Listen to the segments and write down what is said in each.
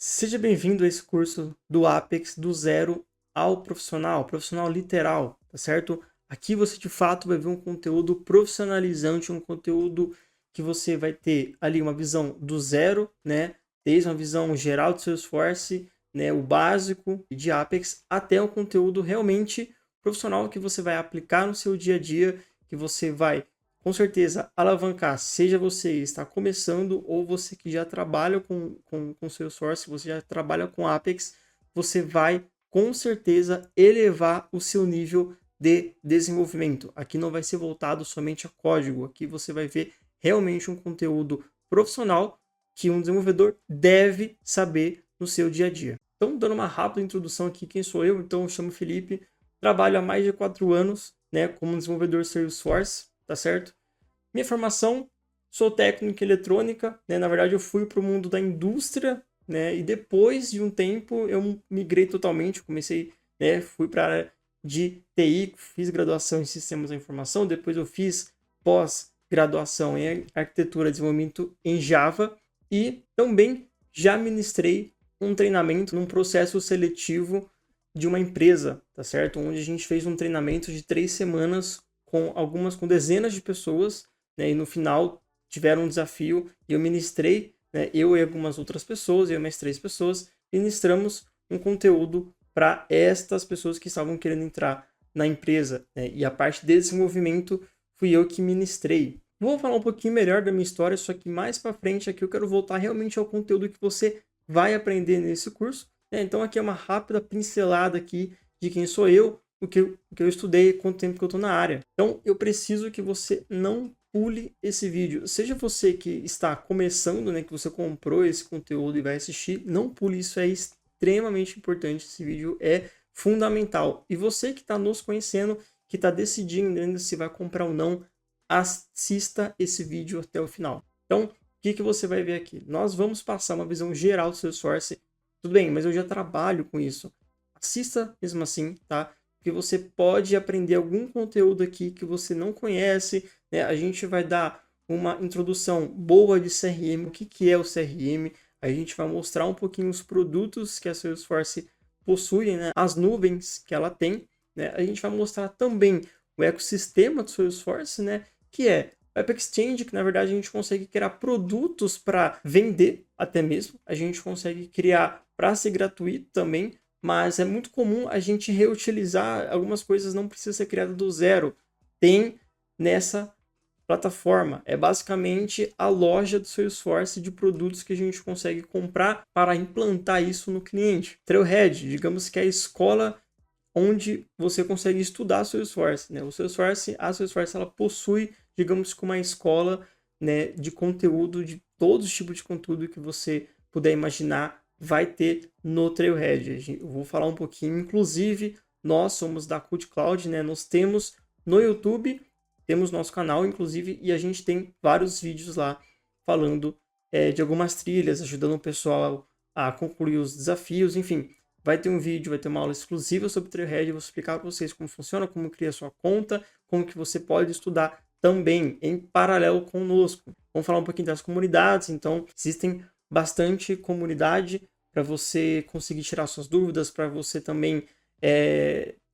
Seja bem-vindo a esse curso do Apex do zero ao profissional, profissional literal, tá certo? Aqui você de fato vai ver um conteúdo profissionalizante, um conteúdo que você vai ter ali uma visão do zero, né? Desde uma visão geral de Salesforce, né? O básico de Apex, até um conteúdo realmente profissional que você vai aplicar no seu dia a dia, que você vai com certeza alavancar, seja você está começando ou você que já trabalha com Salesforce, você já trabalha com Apex, você vai com certeza elevar o seu nível de desenvolvimento. Aqui não vai ser voltado somente a código, aqui você vai ver realmente um conteúdo profissional que um desenvolvedor deve saber no seu dia a dia. Então, dando uma rápida introdução aqui, quem sou eu? Então, eu chamo Felipe, trabalho há mais de 4 anos, né, como desenvolvedor Salesforce, tá certo? Minha formação, sou técnico em eletrônica, né? Na verdade, eu fui para o mundo da indústria, né? E depois de um tempo eu migrei totalmente, comecei, né? Fui para a área de TI, fiz graduação em sistemas da informação, depois eu fiz pós-graduação em arquitetura e desenvolvimento em Java e também já ministrei um treinamento num processo seletivo de uma empresa, tá certo? Onde a gente fez um treinamento de 3 semanas com dezenas de pessoas, né? E no final tiveram um desafio e eu ministrei, né? Eu e algumas outras pessoas, eu e mais 3 pessoas, ministramos um conteúdo para estas pessoas que estavam querendo entrar na empresa, né? E a parte de desenvolvimento fui eu que ministrei. Vou falar um pouquinho melhor da minha história, só que mais para frente aqui eu quero voltar realmente ao conteúdo que você vai aprender nesse curso, né? Então aqui é uma rápida pincelada aqui de quem sou eu, o que eu estudei, quanto tempo que eu estou na área. Então eu preciso que você não pule esse vídeo. Seja você que está começando, né, que você comprou esse conteúdo e vai assistir, não pule, isso é extremamente importante. Esse vídeo é fundamental. E você que está nos conhecendo, que está decidindo ainda se vai comprar ou não, assista esse vídeo até o final. Então, o que você vai ver aqui? Nós vamos passar uma visão geral do Salesforce. Tudo bem, mas eu já trabalho com isso. Assista mesmo assim, tá? Porque você pode aprender algum conteúdo aqui que você não conhece, né? A gente vai dar uma introdução boa de CRM, o que é o CRM, a gente vai mostrar um pouquinho os produtos que a Salesforce possui, né? As nuvens que ela tem, né? A gente vai mostrar também o ecossistema do Salesforce, né? Que é o App Exchange, que na verdade a gente consegue criar produtos para vender até mesmo, a gente consegue criar para ser gratuito também, mas é muito comum a gente reutilizar algumas coisas, não precisa ser criada do zero. Tem nessa plataforma. É basicamente a loja do Salesforce de produtos que a gente consegue comprar para implantar isso no cliente. Trailhead, digamos que é a escola onde você consegue estudar Salesforce, né? A Salesforce ela possui, digamos que uma escola, né, de conteúdo, de todos os tipos de conteúdo que você puder imaginar, vai ter no Trailhead. Eu vou falar um pouquinho, inclusive, nós somos da Cult Cloud, né? Nós temos no YouTube, temos nosso canal, inclusive, e a gente tem vários vídeos lá falando de algumas trilhas, ajudando o pessoal a concluir os desafios, enfim. Vai ter um vídeo, vai ter uma aula exclusiva sobre o Trailhead, eu vou explicar para vocês como funciona, como criar sua conta, como que você pode estudar também em paralelo conosco. Vamos falar um pouquinho das comunidades, então existem bastante comunidade para você conseguir tirar suas dúvidas, para você também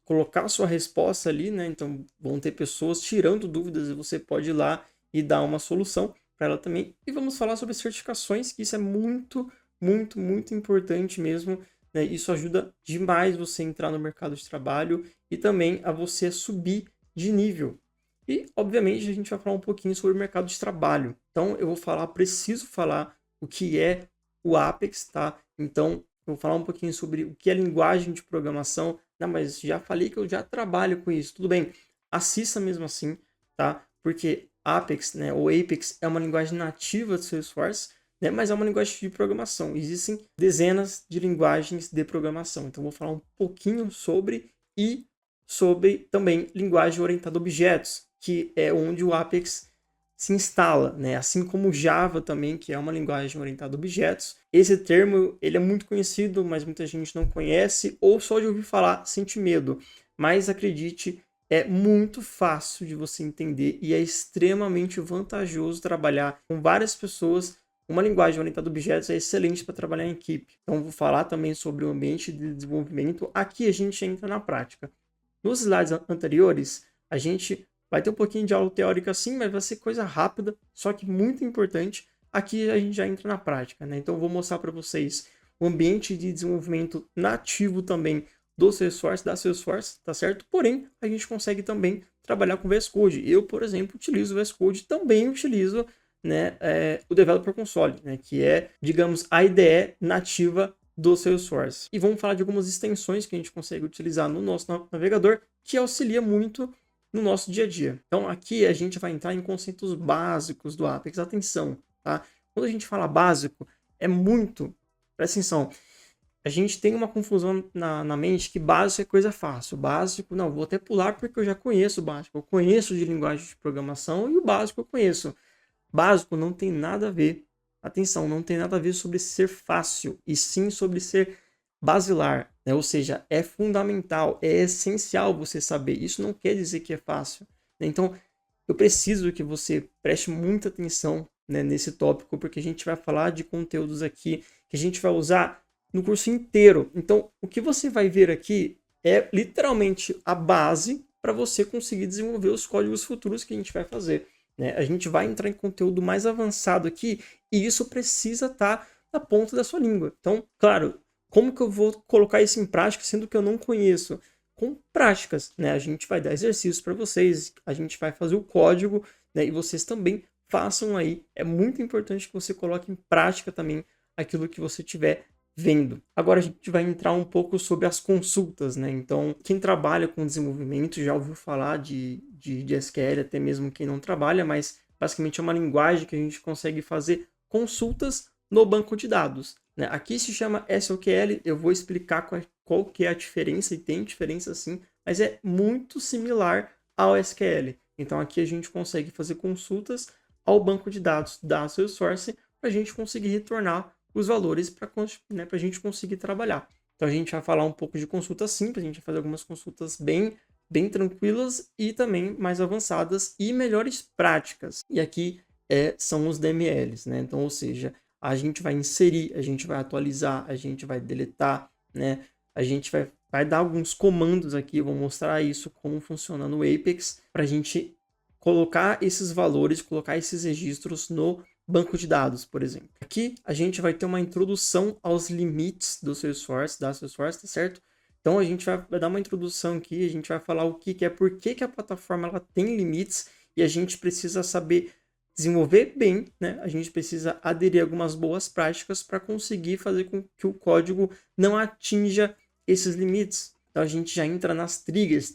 colocar sua resposta ali, né? Então vão ter pessoas tirando dúvidas e você pode ir lá e dar uma solução para ela também. E vamos falar sobre certificações, que isso é muito, muito, muito importante mesmo, né? Isso ajuda demais você a entrar no mercado de trabalho e também a você subir de nível. E, obviamente, a gente vai falar um pouquinho sobre o mercado de trabalho. Então, eu vou falar, preciso falar o que é o Apex, tá? Então, eu vou falar um pouquinho sobre o que é linguagem de programação. Não, mas já falei que eu já trabalho com isso. Tudo bem, assista mesmo assim, tá? Porque Apex, né, ou Apex é uma linguagem nativa do Salesforce, né, mas é uma linguagem de programação. Existem dezenas de linguagens de programação. Então, vou falar um pouquinho sobre também linguagem orientada a objetos, que é onde o Apex se instala, né? Assim como o Java também, que é uma linguagem orientada a objetos. Esse termo ele é muito conhecido, mas muita gente não conhece ou só de ouvir falar sente medo. Mas acredite, é muito fácil de você entender e é extremamente vantajoso trabalhar com várias pessoas uma linguagem orientada a objetos é excelente para trabalhar em equipe. Então, vou falar também sobre o ambiente de desenvolvimento. Aqui a gente entra na prática. Nos slides anteriores, a gente vai ter um pouquinho de aula teórica sim, mas vai ser coisa rápida, só que muito importante. Aqui a gente já entra na prática, né? Então, eu vou mostrar para vocês o ambiente de desenvolvimento nativo também do Salesforce, da Salesforce, tá certo? Porém, a gente consegue também trabalhar com VS Code. Eu, por exemplo, utilizo o VS Code, também utilizo, né, o Developer Console, né, que é, digamos, a IDE nativa do Salesforce. E vamos falar de algumas extensões que a gente consegue utilizar no nosso navegador, que auxilia muito no nosso dia a dia. Então, aqui a gente vai entrar em conceitos básicos do Apex. Atenção, tá? Quando a gente fala básico, é muito... Presta atenção. A gente tem uma confusão na mente que básico é coisa fácil. Básico, não, vou até pular porque eu já conheço o básico. Eu conheço de linguagem de programação e o básico eu conheço. Básico não tem nada a ver. Atenção, não tem nada a ver sobre ser fácil, e sim sobre ser basilar, né? Ou seja, é fundamental, é essencial você saber. Isso não quer dizer que é fácil, né? Então, eu preciso que você preste muita atenção, né, nesse tópico, porque a gente vai falar de conteúdos aqui que a gente vai usar no curso inteiro. Então, o que você vai ver aqui é literalmente a base para você conseguir desenvolver os códigos futuros que a gente vai fazer, né? A gente vai entrar em conteúdo mais avançado aqui e isso precisa estar na ponta da sua língua. Então, claro, como que eu vou colocar isso em prática, sendo que eu não conheço? Com práticas, né? A gente vai dar exercícios para vocês, a gente vai fazer o código, né? E vocês também façam aí. É muito importante que você coloque em prática também aquilo que você tiver vendo. Agora a gente vai entrar um pouco sobre as consultas, né? Então, quem trabalha com desenvolvimento já ouviu falar de SQL, até mesmo quem não trabalha, mas basicamente é uma linguagem que a gente consegue fazer consultas no banco de dados, né? Aqui se chama SQL, eu vou explicar qual que é a diferença, e tem diferença sim, mas é muito similar ao SQL. Então aqui a gente consegue fazer consultas ao banco de dados da Salesforce para a gente conseguir retornar os valores para, né, a gente conseguir trabalhar. Então a gente vai falar um pouco de consulta simples, a gente vai fazer algumas consultas bem tranquilas e também mais avançadas e melhores práticas. E aqui são os DMLs, né? Então, ou seja, a gente vai inserir, a gente vai atualizar, a gente vai deletar, né? A gente vai dar alguns comandos aqui, eu vou mostrar isso, como funciona no Apex, para a gente colocar esses valores, colocar esses registros no banco de dados, por exemplo. Aqui a gente vai ter uma introdução aos limites do Salesforce, da Salesforce, tá certo? Então a gente vai dar uma introdução aqui, a gente vai falar o que é, por que a plataforma ela tem limites e a gente precisa saber desenvolver bem, né? A gente precisa aderir a algumas boas práticas para conseguir fazer com que o código não atinja esses limites. Então a gente já entra nas triggers.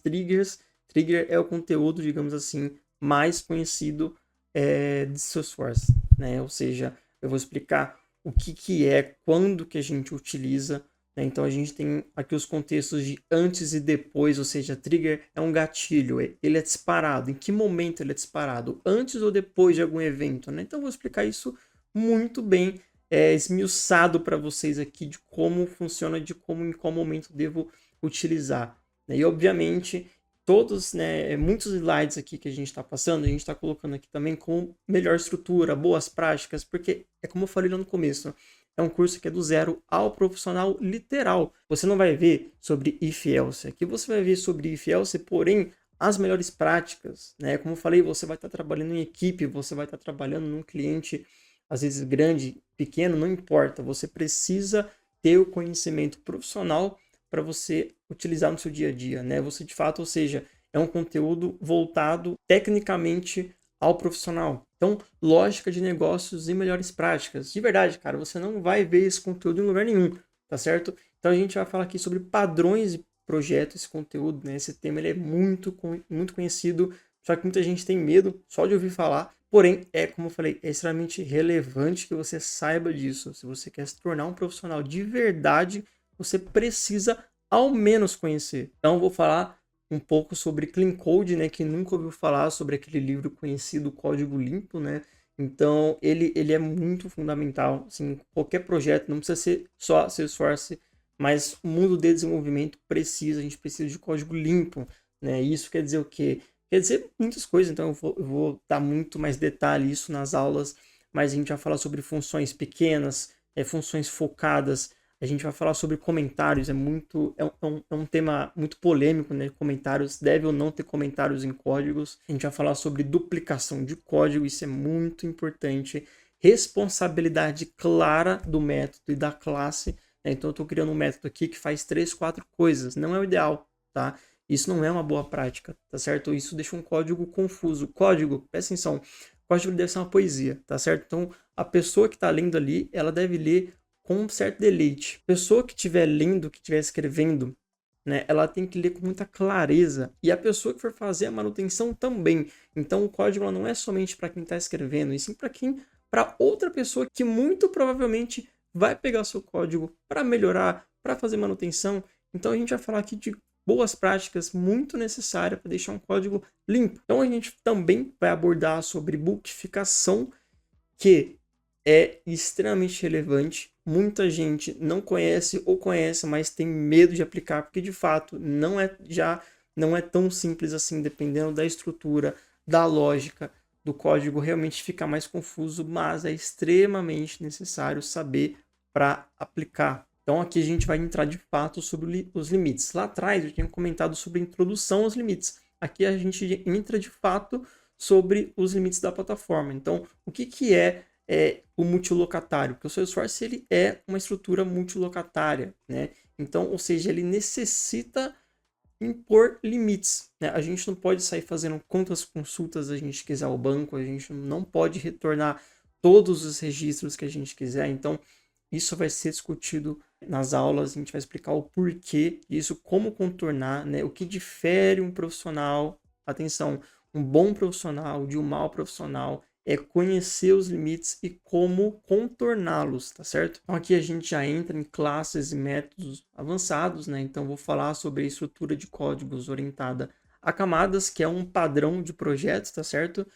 Trigger é o conteúdo, digamos assim, mais conhecido de Salesforce, né? Ou seja, eu vou explicar o que é, quando que a gente utiliza, né? Então a gente tem aqui os contextos de antes e depois, ou seja, trigger é um gatilho, ele é disparado, em que momento ele é disparado, antes ou depois de algum evento, né? Então eu vou explicar isso muito bem, esmiuçado para vocês aqui, de como funciona, de como em qual momento devo utilizar, né? E obviamente todos, né, muitos slides aqui que a gente está passando, a gente está colocando aqui também com melhor estrutura, boas práticas, porque é como eu falei lá no começo, é um curso que é do zero ao profissional literal. Você não vai ver sobre if else, aqui você vai ver sobre if else, porém as melhores práticas, né? Como eu falei, você vai estar trabalhando em equipe, você vai estar trabalhando num cliente, às vezes grande, pequeno, não importa, você precisa ter o conhecimento profissional para você utilizar no seu dia a dia, né? Você de fato, ou seja, é um conteúdo voltado tecnicamente ao profissional. Então, lógica de negócios e melhores práticas. De verdade, cara, você não vai ver esse conteúdo em lugar nenhum, tá certo? Então a gente vai falar aqui sobre padrões de projeto, esse conteúdo, né? Esse tema ele é muito conhecido, só que muita gente tem medo só de ouvir falar. Porém, como eu falei, é extremamente relevante que você saiba disso. Se você quer se tornar um profissional de verdade, você precisa ao menos conhecer. Então, vou falar um pouco sobre Clean Code, né? Quem nunca ouviu falar sobre aquele livro conhecido Código Limpo, né? Então, ele é muito fundamental. Assim, qualquer projeto, não precisa ser só Salesforce, mas o mundo de desenvolvimento precisa, a gente precisa de código limpo, né? Isso quer dizer o quê? Quer dizer muitas coisas, então eu vou dar muito mais detalhe isso nas aulas mas a gente vai falar sobre funções pequenas, funções focadas, a gente vai falar sobre comentários, é um tema muito polêmico, né? Comentários, deve ou não ter comentários em códigos. A gente vai falar sobre duplicação de código, isso é muito importante. Responsabilidade clara do método e da classe, né? Então eu estou criando um método aqui que faz 3, 4 coisas, não é o ideal, tá? Isso não é uma boa prática, tá certo? Isso deixa um código confuso. Código, presta atenção, código deve ser uma poesia, tá certo? Então a pessoa que está lendo ali, ela deve ler com um certo deleite. A pessoa que estiver lendo, que estiver escrevendo, né, ela tem que ler com muita clareza. E a pessoa que for fazer a manutenção também. Então o código não é somente para quem está escrevendo, e sim para outra pessoa que muito provavelmente vai pegar seu código para melhorar, para fazer manutenção. Então a gente vai falar aqui de boas práticas muito necessárias para deixar um código limpo. Então a gente também vai abordar sobre bulkificação, que é extremamente relevante. Muita gente não conhece ou conhece, mas tem medo de aplicar, porque de fato não é tão simples assim, dependendo da estrutura, da lógica do código, realmente fica mais confuso, mas é extremamente necessário saber para aplicar. Então aqui a gente vai entrar de fato sobre os limites. Lá atrás eu tinha comentado sobre a introdução aos limites. Aqui a gente entra de fato sobre os limites da plataforma. Então, o que é o multilocatário? Porque o Salesforce ele é uma estrutura multilocatária, né? Então, ou seja, ele necessita impor limites, né? A gente não pode sair fazendo quantas consultas a gente quiser ao banco, a gente não pode retornar todos os registros que a gente quiser. Então, isso vai ser discutido nas aulas, a gente vai explicar o porquê disso, como contornar, né? O que difere um profissional, atenção, um bom profissional de um mau profissional, é conhecer os limites e como contorná-los, tá certo? Então aqui a gente já entra em classes e métodos avançados, né? Então vou falar sobre a estrutura de códigos orientada a camadas, que é um padrão de projetos, tá certo?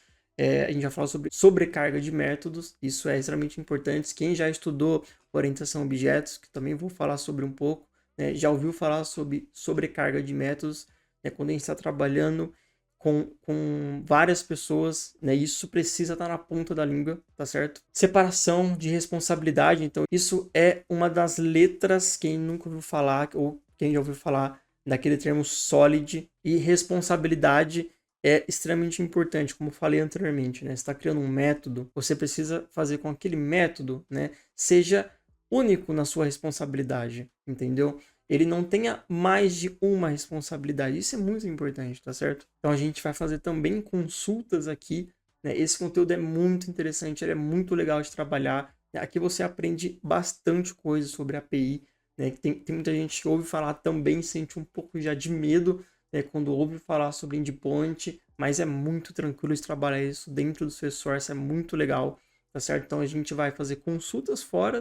A gente vai falar sobre sobrecarga de métodos, isso é extremamente importante. Quem já estudou orientação a objetos, que também vou falar sobre um pouco, né? Já ouviu falar sobre sobrecarga de métodos, né? Quando a gente está trabalhando com várias pessoas, né? Isso precisa estar na ponta da língua, tá certo? Separação de responsabilidade, então isso é uma das letras, quem nunca ouviu falar, ou quem já ouviu falar daquele termo solid, e responsabilidade é extremamente importante, como falei anteriormente, né? Você está criando um método, você precisa fazer com que aquele método, né, seja único na sua responsabilidade, entendeu? Ele não tenha mais de uma responsabilidade. Isso é muito importante, tá certo? Então a gente vai fazer também consultas aqui, né? Esse conteúdo é muito interessante, ele é muito legal de trabalhar. Aqui você aprende bastante coisa sobre API, né? Tem muita gente que ouve falar também, sente um pouco já de medo, né, quando ouve falar sobre endpoint, mas é muito tranquilo de trabalhar isso dentro do Salesforce, é muito legal, tá certo? Então a gente vai fazer consultas fora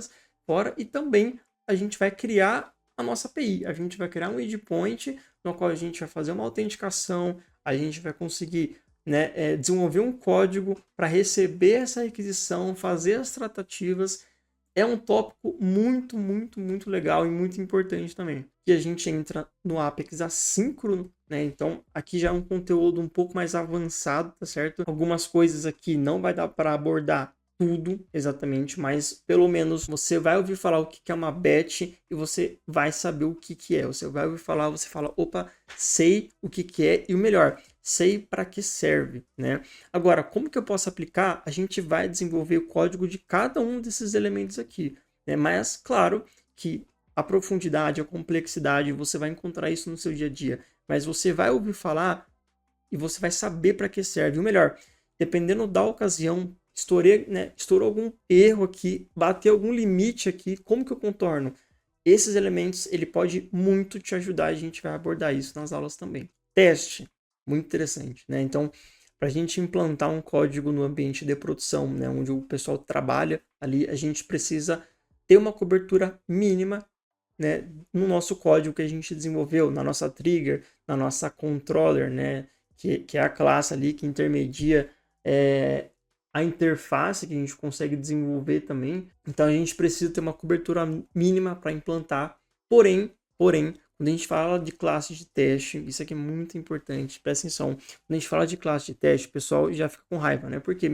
e também a gente vai criar a nossa API. A gente vai criar um endpoint no qual a gente vai fazer uma autenticação, a gente vai conseguir, né, desenvolver um código para receber essa requisição, fazer as tratativas. É um tópico muito, muito, muito legal e muito importante também. E a gente entra no Apex assíncrono, né? Então, aqui já é um conteúdo um pouco mais avançado, tá certo? Algumas coisas aqui não vai dar para abordar tudo exatamente, mas pelo menos você vai ouvir falar o que é uma batch e você vai saber o que é. Você vai ouvir falar, você fala, opa, sei o que é, e o melhor, sei para que serve, né? Agora, como que eu posso aplicar? A gente vai desenvolver o código de cada um desses elementos aqui, né? Mas, claro que a profundidade, a complexidade, você vai encontrar isso no seu dia a dia, mas você vai ouvir falar e você vai saber para que serve. O melhor, dependendo da ocasião, estourou algum erro aqui, bateu algum limite aqui, como que eu contorno? Esses elementos, ele pode muito te ajudar, a gente vai abordar isso nas aulas também. Teste, muito interessante, né? Então, para a gente implantar um código no ambiente de produção, né, onde o pessoal trabalha ali, a gente precisa ter uma cobertura mínima, né, no nosso código que a gente desenvolveu, na nossa trigger, na nossa controller, né, que é a classe ali que intermedia a interface que a gente consegue desenvolver também. Então a gente precisa ter uma cobertura mínima para implantar. Porém, quando a gente fala de classe de teste, isso aqui é muito importante, presta atenção. Quando a gente fala de classe de teste, o pessoal já fica com raiva, né? Porque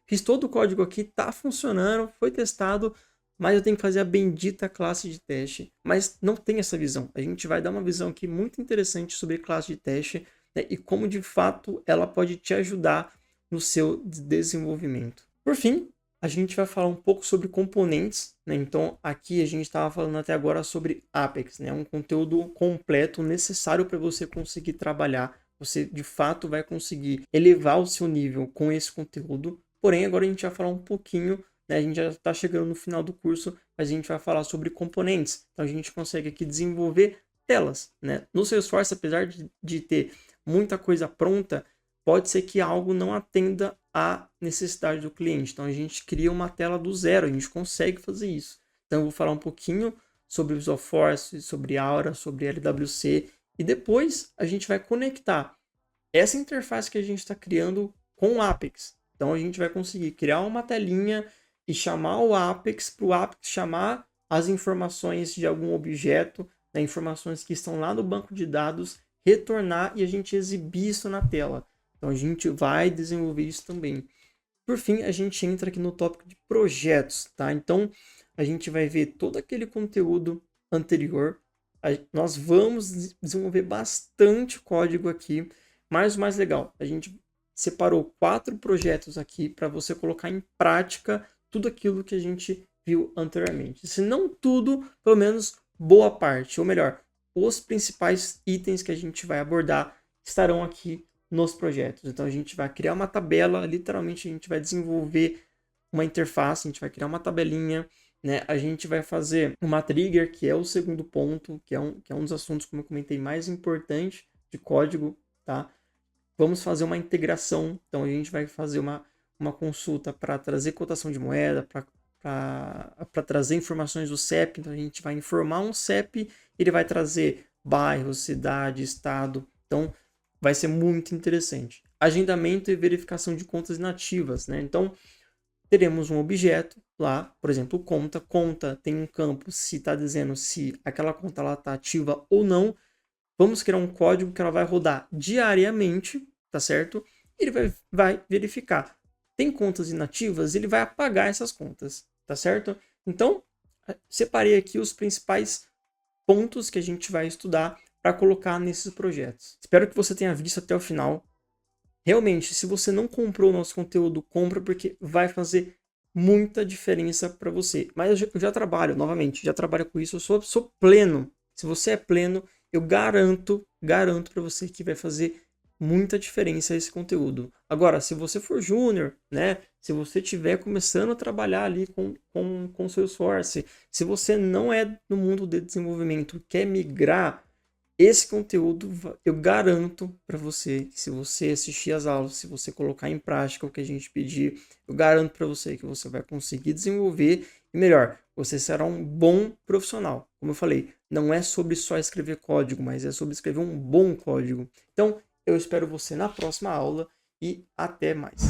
fiz todo o código aqui, tá funcionando, foi testado, mas eu tenho que fazer a bendita classe de teste. Mas não tem essa visão. A gente vai dar uma visão aqui muito interessante sobre classe de teste, né, e como de fato ela pode te ajudar no seu desenvolvimento. Por fim, a gente vai falar um pouco sobre componentes, né? Então aqui a gente estava falando até agora sobre Apex, né? Um conteúdo completo necessário para você conseguir trabalhar. Você de fato vai conseguir elevar o seu nível com esse conteúdo. Porém, agora a gente vai falar um pouquinho, né? A gente já está chegando no final do curso, mas a gente vai falar sobre componentes. Então a gente consegue aqui desenvolver telas, né? No Salesforce, apesar de ter muita coisa pronta, pode ser que algo não atenda à necessidade do cliente. Então a gente cria uma tela do zero, a gente consegue fazer isso. Então eu vou falar um pouquinho sobre o Visual Force, sobre Aura, sobre LWC, e depois a gente vai conectar essa interface que a gente está criando com o Apex. Então a gente vai conseguir criar uma telinha e chamar o Apex para o Apex chamar as informações de algum objeto, né, informações que estão lá no banco de dados, retornar e a gente exibir isso na tela. Então a gente vai desenvolver isso também. Por fim, a gente entra aqui no tópico de projetos, tá? Então a gente vai ver todo aquele conteúdo anterior. Nós vamos desenvolver bastante código aqui, mas o mais legal, a gente separou 4 projetos aqui para você colocar em prática tudo aquilo que a gente viu anteriormente. Se não tudo, pelo menos boa parte, ou melhor, os principais itens que a gente vai abordar estarão aqui nos projetos. Então a gente vai criar uma tabela, literalmente a gente vai desenvolver uma interface, a gente vai criar uma tabelinha, né? A gente vai fazer uma trigger, que é o segundo ponto, que é um dos assuntos, como eu comentei, mais importante de código, tá? Vamos fazer uma integração, então a gente vai fazer uma consulta para trazer cotação de moeda, para trazer informações do CEP, então a gente vai informar um CEP, ele vai trazer bairro, cidade, estado, então vai ser muito interessante. Agendamento e verificação de contas inativas, né? Então, teremos um objeto lá, por exemplo, conta. Conta tem um campo se está dizendo se aquela conta está ativa ou não. Vamos criar um código que ela vai rodar diariamente, tá certo? Ele vai verificar. Tem contas inativas, ele vai apagar essas contas, tá certo? Então, separei aqui os principais pontos que a gente vai estudar para colocar nesses projetos. Espero que você tenha visto até o final. Realmente, se você não comprou o nosso conteúdo, compra, porque vai fazer muita diferença para você. Mas eu já trabalho, novamente, já trabalho com isso, eu sou pleno. Se você é pleno, eu garanto para você que vai fazer muita diferença esse conteúdo. Agora, se você for júnior, né? Se você estiver começando a trabalhar ali com o Salesforce, se você não é no mundo de desenvolvimento, quer migrar, esse conteúdo eu garanto para você que se você assistir às aulas, se você colocar em prática o que a gente pedir, eu garanto para você que você vai conseguir desenvolver e melhor, você será um bom profissional. Como eu falei, não é sobre só escrever código, mas é sobre escrever um bom código. Então, eu espero você na próxima aula e até mais.